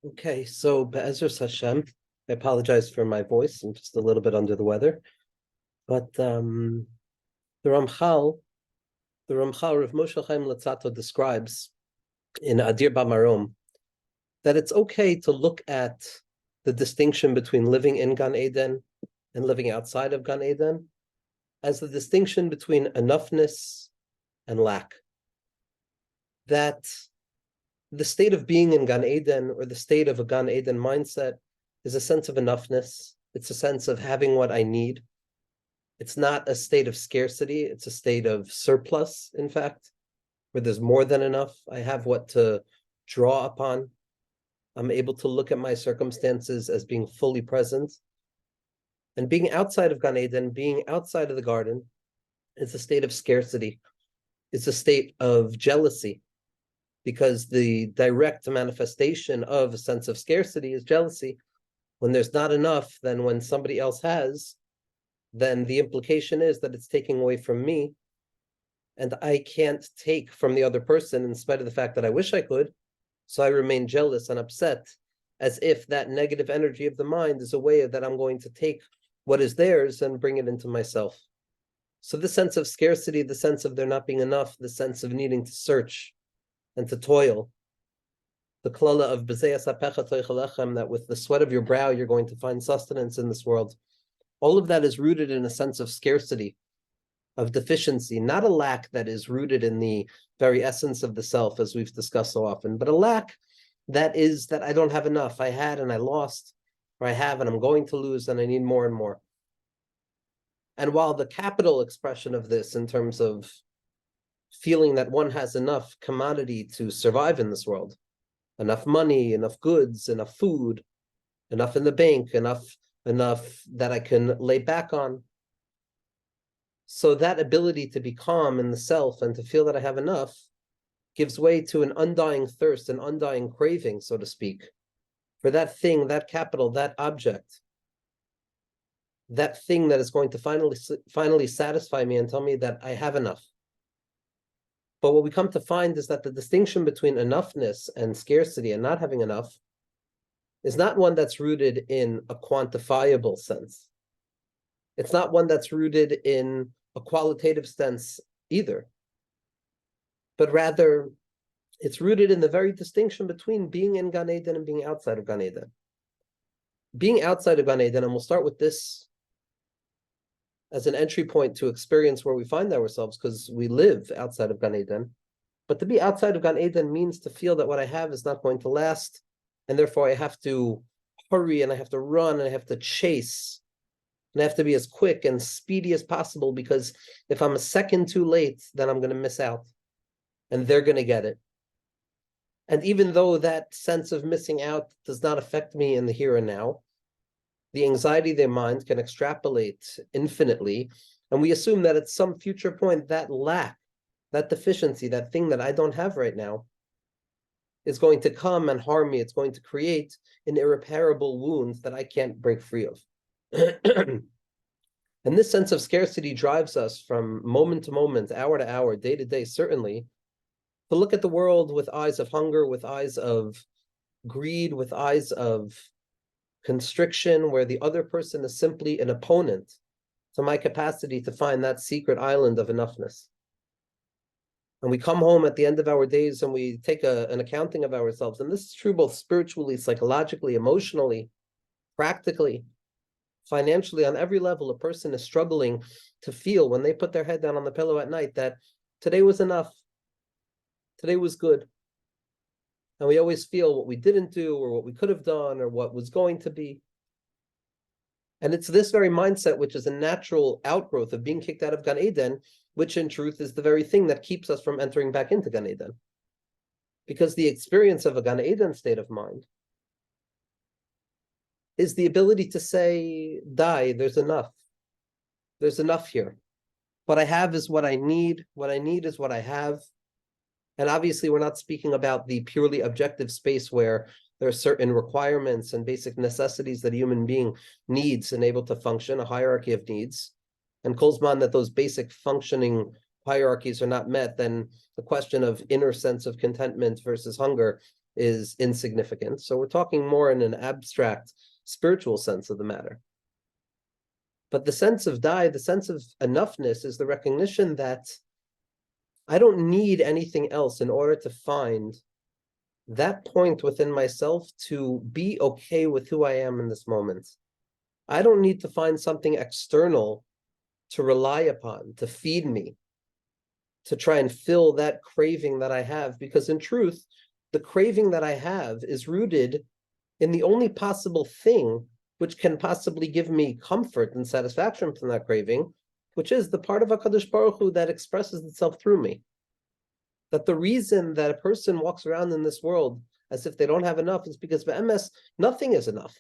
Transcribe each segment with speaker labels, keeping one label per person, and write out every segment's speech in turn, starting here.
Speaker 1: Okay, so Be'ezer Hashem, I apologize for my voice. I'm just a little bit under the weather. But the Ramchal, the Ramchal Rav Moshe Chaim Latzato describes in Adir Bamarom that it's okay to look at the distinction between living in Gan Eden and living outside of Gan Eden as the distinction between enoughness and lack. That the state of being in Gan Eden, or the state of a Gan Eden mindset, is a sense of enoughness. It's a sense of having what I need. It's not a state of scarcity. It's a state of surplus, in fact, where there's more than enough. I have what to draw upon. I'm able to look at my circumstances as being fully present. And being outside of Gan Eden, being outside of the garden, is a state of scarcity. It's a state of jealousy, because the direct manifestation of a sense of scarcity is jealousy. When there's not enough, then when somebody else has, then the implication is that it's taking away from me, and I can't take from the other person in spite of the fact that I wish I could. So I remain jealous and upset, as if that negative energy of the mind is a way that I'm going to take what is theirs and bring it into myself. So the sense of scarcity, the sense of there not being enough, the sense of needing to search and to toil, the klala of b'zeyas hapecha toichel lechem, that with the sweat of your brow you're going to find sustenance in this world. All of that is rooted in a sense of scarcity, of deficiency, not a lack that is rooted in the very essence of the self, as we've discussed so often, but a lack that is that I don't have enough. I had and I lost, or I have and I'm going to lose, and I need more and more. And while the capital expression of this, in terms of feeling that one has enough commodity to survive in this world, enough money, enough goods, enough food, enough in the bank, enough that I can lay back on. So that ability to be calm in the self and to feel that I have enough gives way to an undying thirst, an undying craving, so to speak, for that thing, that capital, that object, that thing that is going to finally satisfy me and tell me that I have enough. But what we come to find is that the distinction between enoughness and scarcity and not having enough is not one that's rooted in a quantifiable sense. It's not one that's rooted in a qualitative sense either, but rather it's rooted in the very distinction between being in Gan Eden and being outside of Gan Eden. Being outside of Gan Eden, and we'll start with this as an entry point to experience where we find ourselves, because we live outside of Gan Eden. But to be outside of Gan Eden means to feel that what I have is not going to last, and therefore I have to hurry, and I have to run, and I have to chase, and I have to be as quick and speedy as possible, because if I'm a second too late, then I'm going to miss out, and they're going to get it. And even though that sense of missing out does not affect me in the here and now, the anxiety of their mind can extrapolate infinitely, and we assume that at some future point, that lack, that deficiency, that thing that I don't have right now, is going to come and harm me. It's going to create an irreparable wound that I can't break free of. And this sense of scarcity drives us from moment to moment, hour to hour, day to day, certainly, to look at the world with eyes of hunger, with eyes of greed, with eyes of constriction, where the other person is simply an opponent to my capacity to find that secret island of enoughness. And we come home at the end of our days and we take an accounting of ourselves. And this is true both spiritually, psychologically, emotionally, practically, financially, on every level. A person is struggling to feel, when they put their head down on the pillow at night, that today was enough. Today was good. And we always feel what we didn't do, or what we could have done, or what was going to be. And it's this very mindset, which is a natural outgrowth of being kicked out of Gan Eden, which in truth is the very thing that keeps us from entering back into Gan Eden. Because the experience of a Gan Eden state of mind is the ability to say, "Die, there's enough. There's enough here. What I have is what I need. What I need is what I have." And obviously, we're not speaking about the purely objective space where there are certain requirements and basic necessities that a human being needs and able to function, a hierarchy of needs. And Kolzman, that those basic functioning hierarchies are not met, then the question of inner sense of contentment versus hunger is insignificant. So we're talking more in an abstract, spiritual sense of the matter. But the sense of die, the sense of enoughness, is the recognition that I don't need anything else in order to find that point within myself to be okay with who I am in this moment. I don't need to find something external to rely upon, to feed me, to try and fill that craving that I have, because in truth, the craving that I have is rooted in the only possible thing which can possibly give me comfort and satisfaction from that craving, which is the part of HaKadosh Baruch Hu that expresses itself through me. That the reason that a person walks around in this world as if they don't have enough is because be'emes, nothing is enough.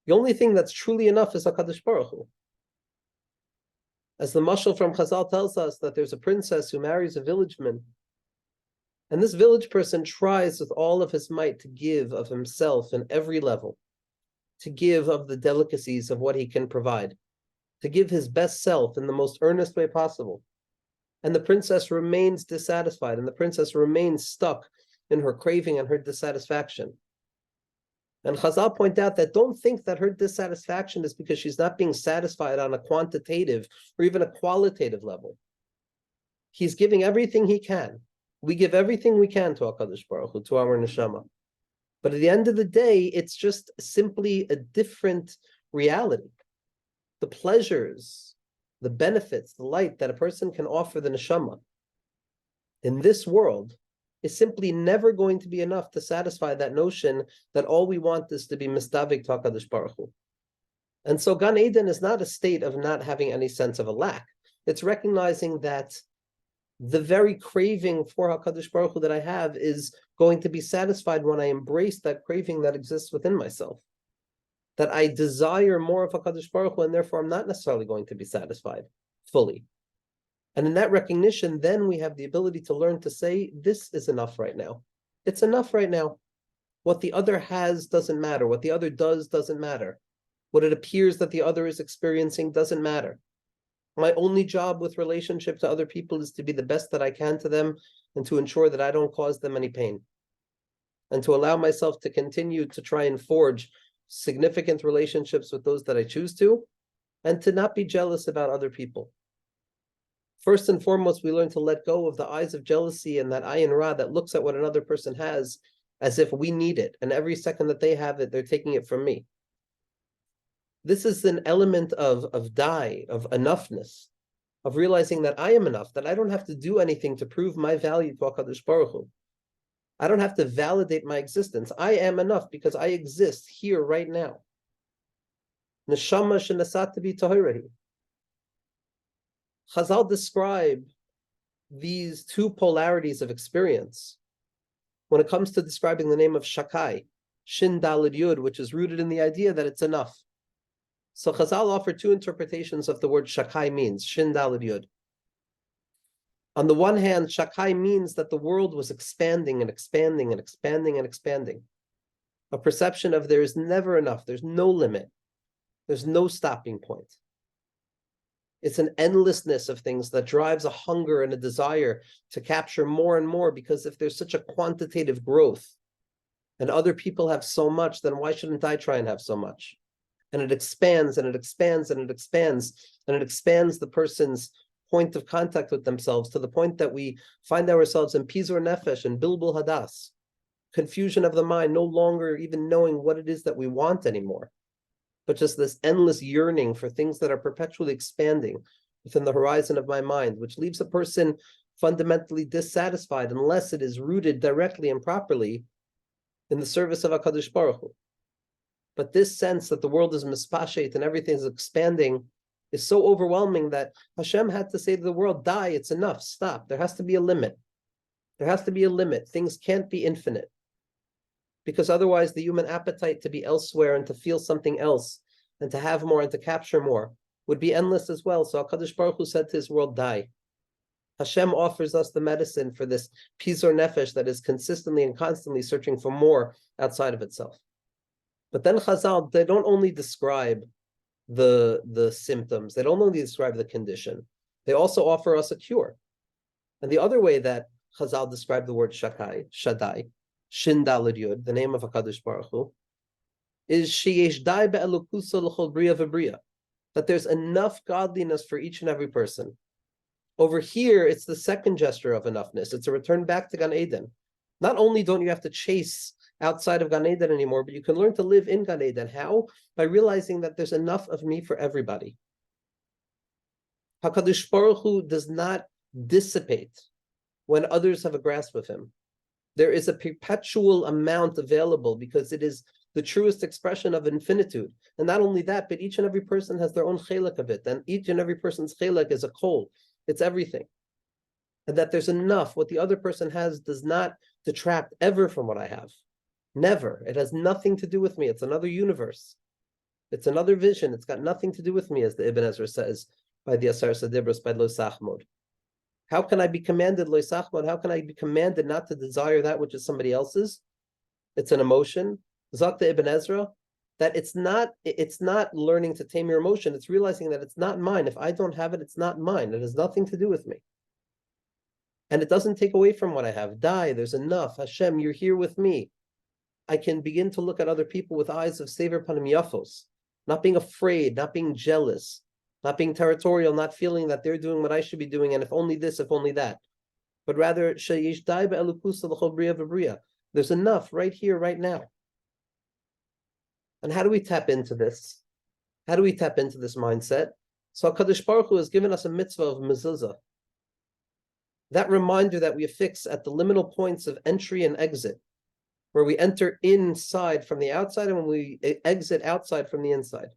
Speaker 1: The only thing that's truly enough is HaKadosh Baruch Hu. As the mashal from Chazal tells us, that there's a princess who marries a villageman, and this village person tries with all of his might to give of himself in every level, to give of the delicacies of what he can provide, to give his best self in the most earnest way possible. And the princess remains dissatisfied, and the princess remains stuck in her craving and her dissatisfaction. And Chazal point out that don't think that her dissatisfaction is because she's not being satisfied on a quantitative or even a qualitative level. He's giving everything he can. We give everything we can to HaKadosh Baruch Hu, to our neshama. But at the end of the day, it's just simply a different reality. The pleasures, the benefits, the light that a person can offer the neshama in this world is simply never going to be enough to satisfy that notion that all we want is to be mistavik to HaKadosh Baruch Hu. And so Gan Eden is not a state of not having any sense of a lack. It's recognizing that the very craving for HaKadosh Baruch Hu that I have is going to be satisfied when I embrace that craving that exists within myself. That I desire more of HaKadosh Baruch Hu, and therefore I'm not necessarily going to be satisfied fully. And in that recognition, then we have the ability to learn to say, this is enough right now. It's enough right now. What the other has doesn't matter. What the other does doesn't matter. What it appears that the other is experiencing doesn't matter. My only job with relationship to other people is to be the best that I can to them and to ensure that I don't cause them any pain. And to allow myself to continue to try and forge significant relationships with those that I choose to, and to not be jealous about other people. First and foremost, we learn to let go of the eyes of jealousy and that ayin ra that looks at what another person has as if we need it, and every second that they have it, they're taking it from me. This is an element of die, of enoughness, of realizing that I am enough, that I don't have to do anything to prove my value to HaKadosh Baruch Hu. I don't have to validate my existence. I am enough because I exist here right now. Neshama shenasat bi tahirahi. Chazal describe these two polarities of experience when it comes to describing the name of Shakai, Shin Daled Yud, which is rooted in the idea that it's enough. So Chazal offer two interpretations of the word Shakai means, Shin Daled Yud. On the one hand, Shakai means that the world was expanding and expanding and expanding and expanding. A perception of there is never enough, there's no limit, there's no stopping point. It's an endlessness of things that drives a hunger and a desire to capture more and more, because if there's such a quantitative growth and other people have so much, then why shouldn't I try and have so much? And it expands and it expands and it expands and it expands the person's point of contact with themselves to the point that we find ourselves in pizur nefesh and bilbul hadas, confusion of the mind, no longer even knowing what it is that we want anymore, but just this endless yearning for things that are perpetually expanding within the horizon of my mind, which leaves a person fundamentally dissatisfied unless it is rooted directly and properly in the service of HaKadosh Baruch Hu. But this sense that the world is mispashet and everything is expanding is so overwhelming that Hashem had to say to the world, die, it's enough, stop. There has to be a limit. There has to be a limit. Things can't be infinite. Because otherwise the human appetite to be elsewhere and to feel something else and to have more and to capture more would be endless as well. So HaKadosh Baruch Hu said to his world, die. Hashem offers us the medicine for this pizur nefesh that is consistently and constantly searching for more outside of itself. But then Chazal, they don't only describe the symptoms, they don't only describe the condition, they also offer us a cure. And the other way that Chazal described the word shakai, shaddai, Shin Daled Yud, the name of HaKadosh Baruch Hu, is sheyesh dai be'elokusa l'chol bria v'bria, that there's enough godliness for each and every person. Over here, it's the second gesture of enoughness. It's a return back to Gan Eden. Not only don't you have to chase outside of Gan Eden anymore, but you can learn to live in Gan Eden. How? By realizing that there's enough of me for everybody. HaKadosh Baruch Hu does not dissipate when others have a grasp of him. There is a perpetual amount available because it is the truest expression of infinitude. And not only that, but each and every person has their own chelak of it. And each and every person's chelak is a kol. It's everything. And that there's enough. What the other person has does not detract ever from what I have. Never. It has nothing to do with me. It's another universe. It's another vision. It's got nothing to do with me, as the Ibn Ezra says by the Asar Sadibros, by Lo Sachmod. How can I be commanded, Lo Sachmod? How can I be commanded not to desire that which is somebody else's? It's an emotion. Zakta Ibn Ezra, that it's not learning to tame your emotion. It's realizing that it's not mine. If I don't have it, it's not mine. It has nothing to do with me. And it doesn't take away from what I have. There's enough. Hashem, you're here with me. I can begin to look at other people with eyes of Sever Panim Yafos, not being afraid, not being jealous, not being territorial, not feeling that they're doing what I should be doing, and if only this, if only that. But rather, there's enough right here, right now. And how do we tap into this? How do we tap into this mindset? So HaKadosh Baruch Hu has given us a mitzvah of mezuzah. That reminder that we affix at the liminal points of entry and exit, where we enter inside from the outside and when we exit outside from the inside.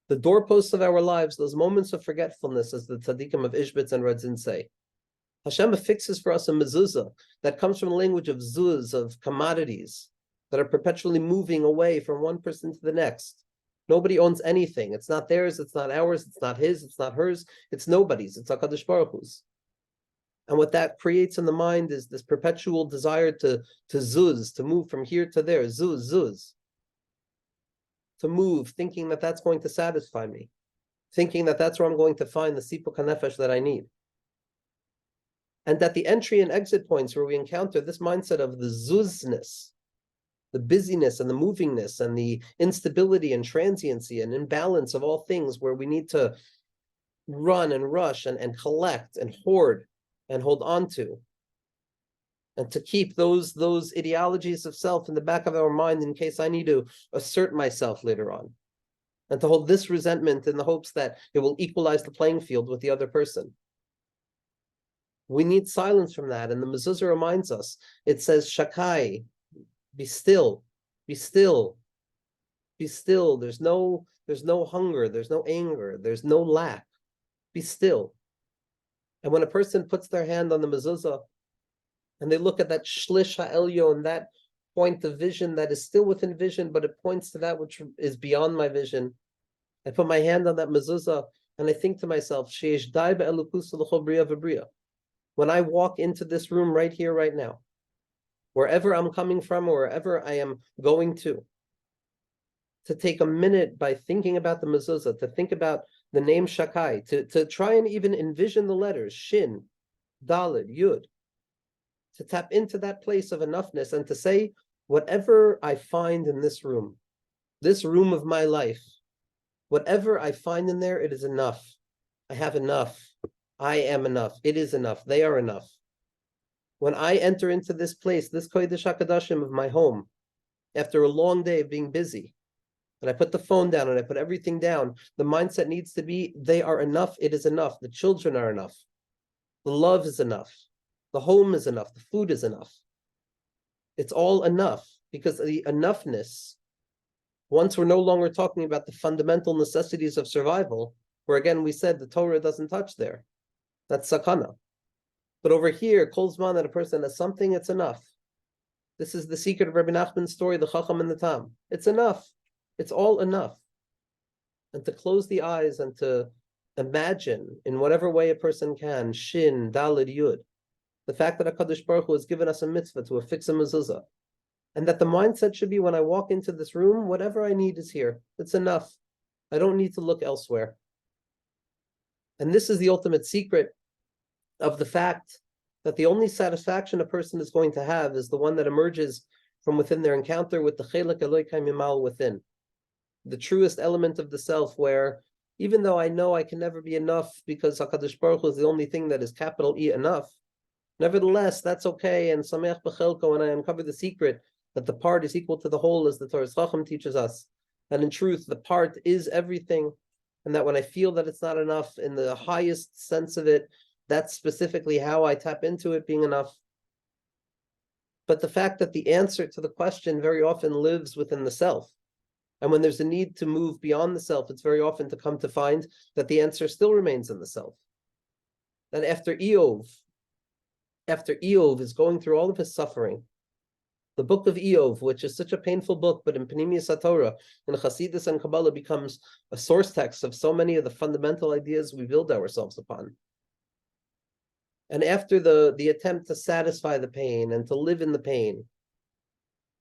Speaker 1: The doorposts of our lives, those moments of forgetfulness, as the tzaddikim of Ishbitz and Radzin say. Hashem affixes for us a mezuzah that comes from the language of zuz, of commodities, that are perpetually moving away from one person to the next. Nobody owns anything. It's not theirs, it's not ours, it's not his, it's not hers, it's nobody's, it's HaKadosh Baruch Hu's. And what that creates in the mind is this perpetual desire to zuz, to move from here to there, zuz. To move, thinking that that's going to satisfy me. Thinking that that's where I'm going to find the sipuk hanefesh that I need. And that the entry and exit points where we encounter this mindset of the zuzness, the busyness and the movingness and the instability and transiency and imbalance of all things, where we need to run and rush and collect and hoard and hold on to, and to keep those ideologies of self in the back of our mind in case I need to assert myself later on, and to hold this resentment in the hopes that it will equalize the playing field with the other person. We need silence from that, and the mezuzah reminds us. It says, Shakai, be still, be still, be still. There's no hunger, there's no anger, there's no lack. Be still. And when a person puts their hand on the mezuzah and they look at that shlish ha'elyon, that point of vision that is still within vision, but it points to that which is beyond my vision, I put my hand on that mezuzah and I think to myself, sheyesh dai be'elukusa l'chol bria v'bria. When I walk into this room right here, right now, wherever I'm coming from or wherever I am going to take a minute by thinking about the mezuzah, to think about the name Shakai, to try and even envision the letters Shin, Daled, Yud, to tap into that place of enoughness and to say, whatever I find in this room of my life, whatever I find in there, it is enough. I have enough. I am enough. It is enough. They are enough. When I enter into this place, this Kodesh HaKadoshim of my home, after a long day of being busy, and I put the phone down and I put everything down, the mindset needs to be, they are enough, it is enough, the children are enough, the love is enough, the home is enough, the food is enough. It's all enough, because the enoughness, once we're no longer talking about the fundamental necessities of survival, where again we said the Torah doesn't touch there. That's sakana. But over here, kol zman that a person has something, it's enough. This is the secret of Rabbi Nachman's story, the Chacham and the Tam. It's enough. It's all enough. And to close the eyes and to imagine in whatever way a person can, Shin, Daled, Yud, the fact that HaKadosh Baruch Hu has given us a mitzvah to affix a mezuzah, and that the mindset should be when I walk into this room, whatever I need is here. It's enough. I don't need to look elsewhere. And this is the ultimate secret of the fact that the only satisfaction a person is going to have is the one that emerges from within their encounter with the Chelek Elokai Mimal within, the truest element of the self, where even though I know I can never be enough because HaKadosh Baruch Hu is the only thing that is capital E enough, nevertheless, that's okay. And Sameach B'Chelko, and I uncover the secret that the part is equal to the whole, as the Torah Chacham teaches us. And in truth, the part is everything. And that when I feel that it's not enough in the highest sense of it, that's specifically how I tap into it being enough. But the fact that the answer to the question very often lives within the self. And when there's a need to move beyond the self, it's very often to come to find that the answer still remains in the self. That after Eov is going through all of his suffering, the book of Eov, which is such a painful book, but in Pnimius HaTorah, in Chassidus and Kabbalah, becomes a source text of so many of the fundamental ideas we build ourselves upon. And after the attempt to satisfy the pain and to live in the pain,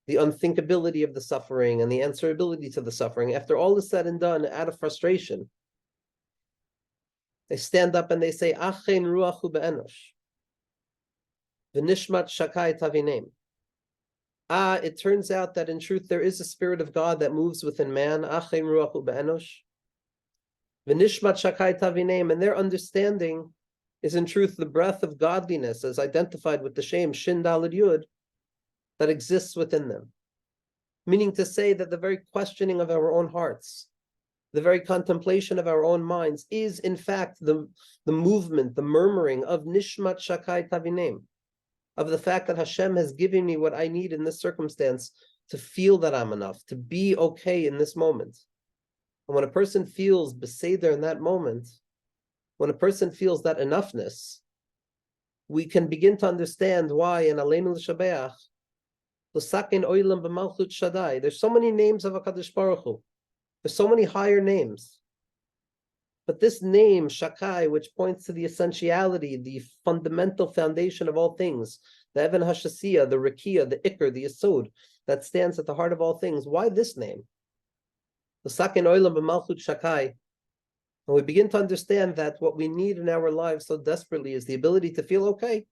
Speaker 1: the unthinkability of the suffering and the answerability to the suffering, after all is said and done, out of frustration, they stand up and they say, Achen ruachu be'enosh, v'nishmat shakai tavinem. It turns out that in truth there is a spirit of God that moves within man, Achen ruachu be'enosh, v'nishmat shakai tavinem, and their understanding is in truth the breath of godliness as identified with the Shem, Shin Daled Yud, that exists within them. Meaning to say that the very questioning of our own hearts, the very contemplation of our own minds is in fact the movement, the murmuring of Nishmat Shakai Tavinem, of the fact that Hashem has given me what I need in this circumstance to feel that I'm enough, to be okay in this moment. And when a person feels beseder in that moment, when a person feels that enoughness, we can begin to understand why in Aleinu L'Shabeach, L'Sakin Oilam B'Malchut Shaddai, there's so many names of HaKadosh Baruch Hu. There's so many higher names. But this name, Shakai, which points to the essentiality, the fundamental foundation of all things, the Even HaShasiyah, the Rekiah, the Iker, the Yesod, that stands at the heart of all things. Why this name? L'Sakin Oilam B'Malchut Shakai. And we begin to understand that what we need in our lives so desperately is the ability to feel okay,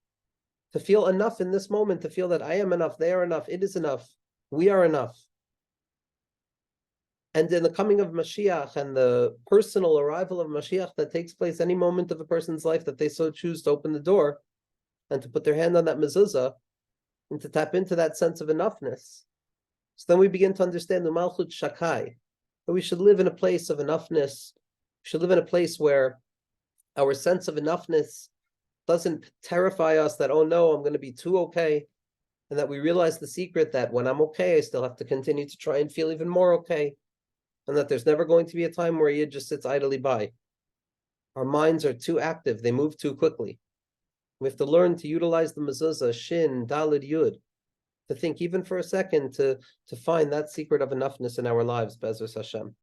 Speaker 1: to feel enough in this moment, to feel that I am enough, they are enough, it is enough, we are enough. And in the coming of Mashiach and the personal arrival of Mashiach that takes place any moment of a person's life that they so choose to open the door and to put their hand on that mezuzah and to tap into that sense of enoughness. So then we begin to understand the Malchut Shakai, that we should live in a place of enoughness. We should live in a place where our sense of enoughness doesn't terrify us that, oh no, I'm going to be too okay, and that we realize the secret that when I'm okay, I still have to continue to try and feel even more okay, and that there's never going to be a time where Yid just sits idly by. Our minds are too active, they move too quickly. We have to learn to utilize the mezuzah, Shin, Daled, Yud, to think even for a second, to find that secret of enoughness in our lives, Be'ezus Hashem.